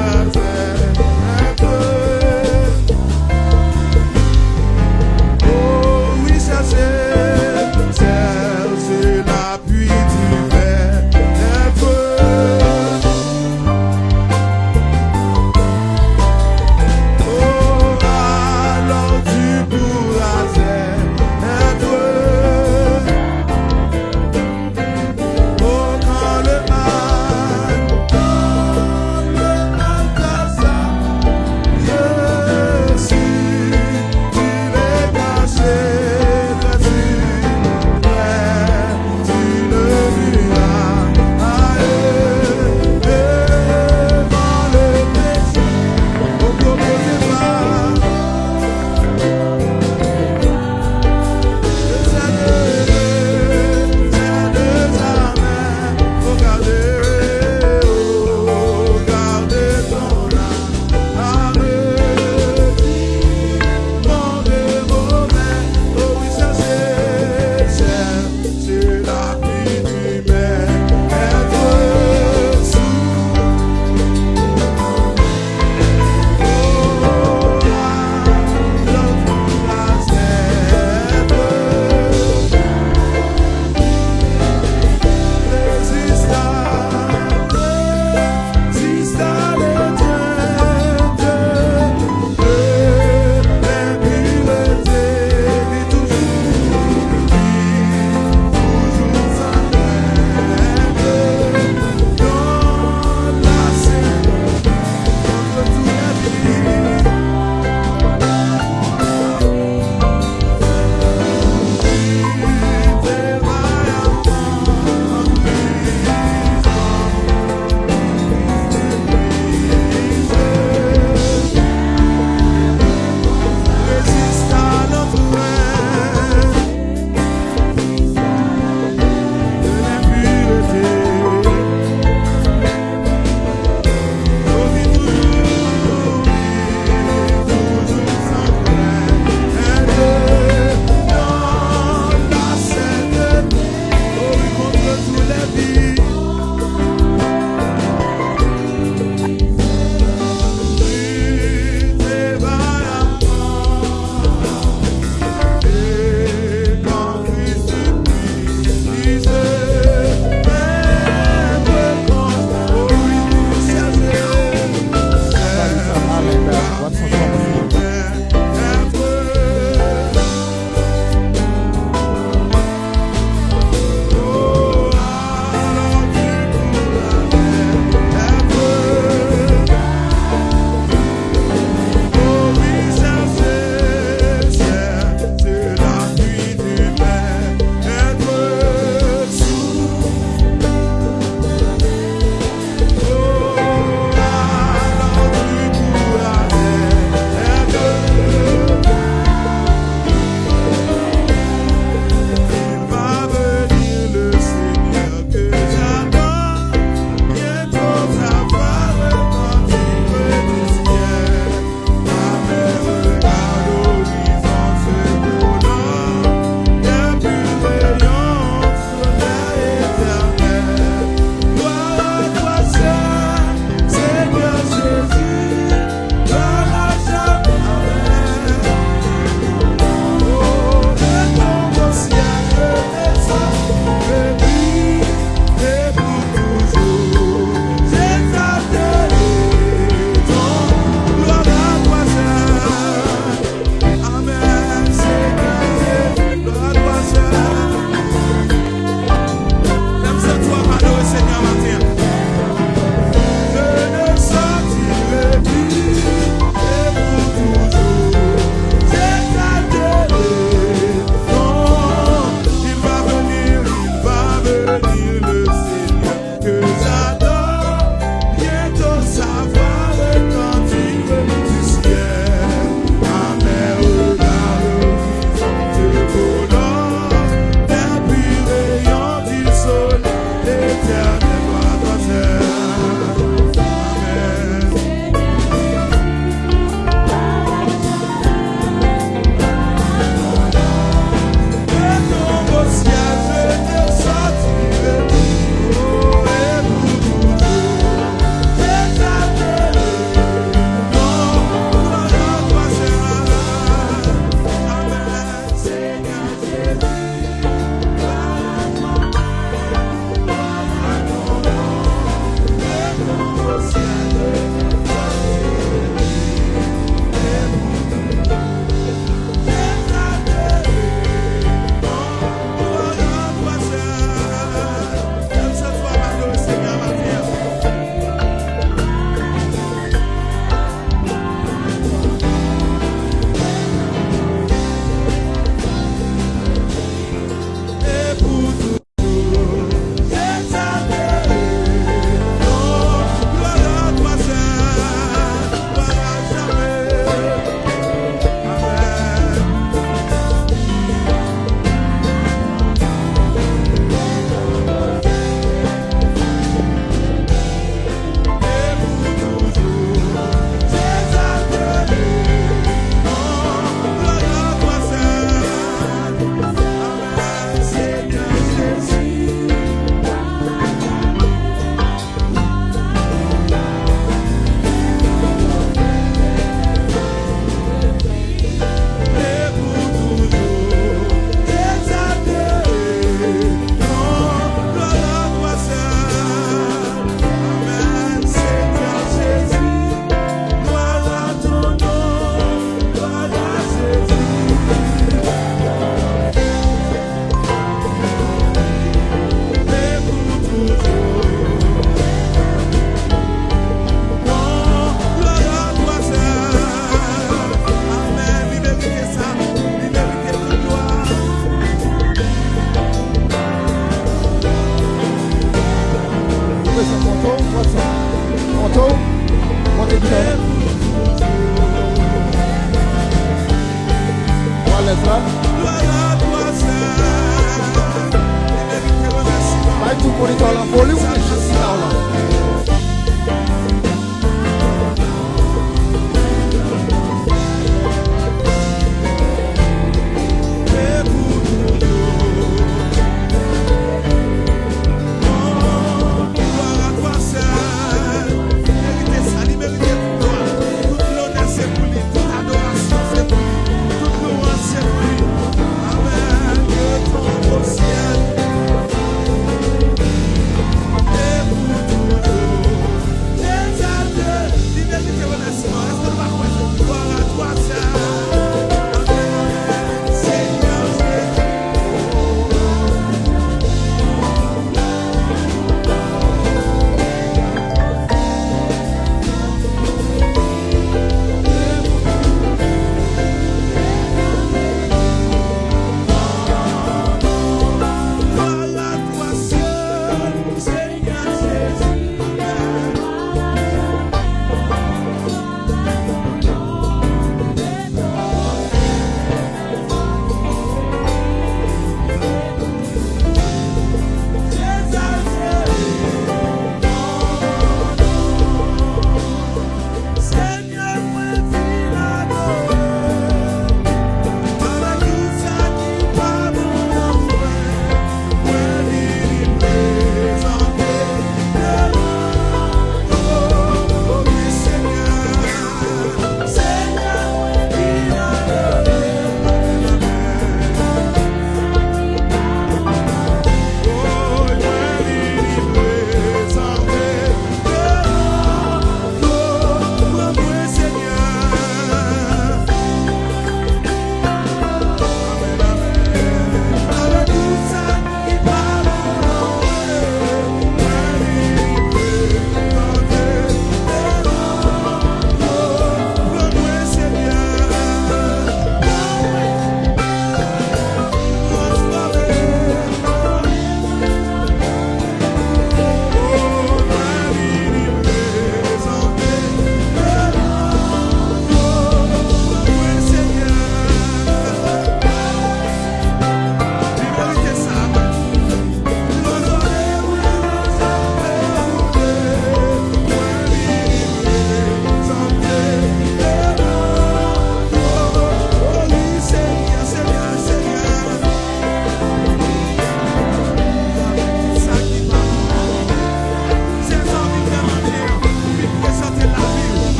Quand le mal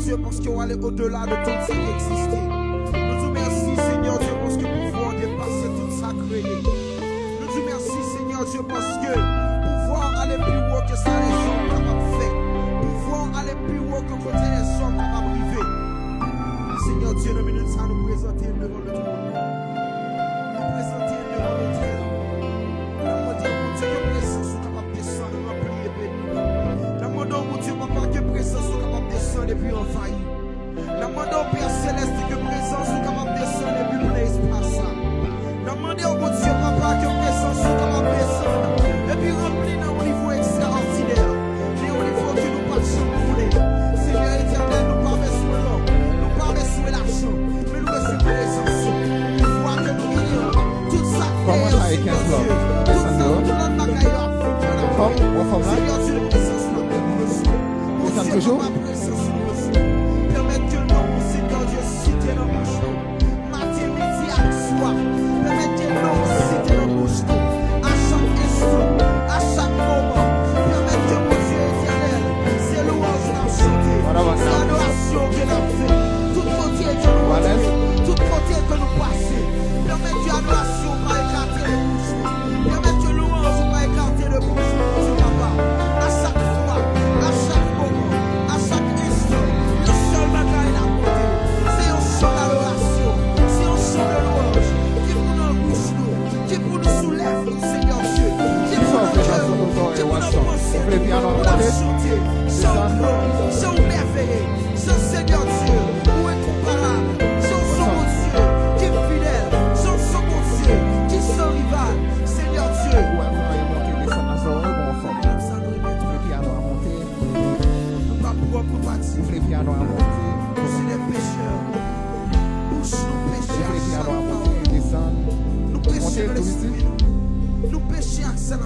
Dieu, parce qu'on va aller au-delà de tout ce qui existait. Nous te remercions, Seigneur Dieu, parce que pouvoir dépasser tout ça créé. Nous te remercions, Seigneur Dieu, parce que pouvoir aller plus haut que ça, les hommes capables de faire. Pouvoir aller plus haut que côté les hommes capables de vivre. Seigneur Dieu, nous minutes ça nous présenter devant le trône. Nous présenter devant le trône. Nous demandons, Dieu, que présence soit capable de descendre, remplir et bénir. Nous demandons, Dieu, Papa, que présence soit capable de descendre et puis envahir. Nous demandons, Père Céleste, que présence soit capable de descendre et puis plein espace. Nous demandons, Dieu, Papa, que présence soit capable de descendre et puis remplir dans un niveau extraordinaire. Mais au niveau que nous ne pouvons pas. Seigneur éternel, nous pas besoin de l'homme, nous pas besoin de l'argent. Seigneur fleurs. Dieu. Descends dehors. Tout l'autre bagaille a fait dans la Femme, Seigneur Dieu, le présence là, nous reçoit. Mon Descends Dieu, toujours. ma présence nous reçoit. Permette que le nom, mon Seigneur Dieu, cité dans bouche nous. Matin, midi, à soir. Permette que le nom, cité dans bouche nous. À chaque instant, à chaque moment. Permette que mon Dieu éternel, c'est louange que nous chanter. C'est l'adoration que nous fait. Toute côté que nous rentrons, toute côté que nous passons. Permette que l'adoration va éclater les bouches. Permette que louange va éclater les bouches. C'est papa. À chaque fois, à chaque moment, à chaque instant, le seul bagaille à côté, c'est un chant d'adoration, c'est un chant de louange qui pour nous bouche nous, qui pour nous soulève, nous, Seigneur Dieu, qui pour nous cœur, qui pour nous penser, pour nous chanter, chant grand, chant merveilleux, chant Seigneur Dieu, où est comparable, chant son mon Dieu, qui est fidèle, chant son mon Dieu, qui est sans rival, Seigneur Dieu. Nous c'est des pécheurs. Bouche nous pécheurs. Nous péchons dans l'esprit. Nous péchons avec ça.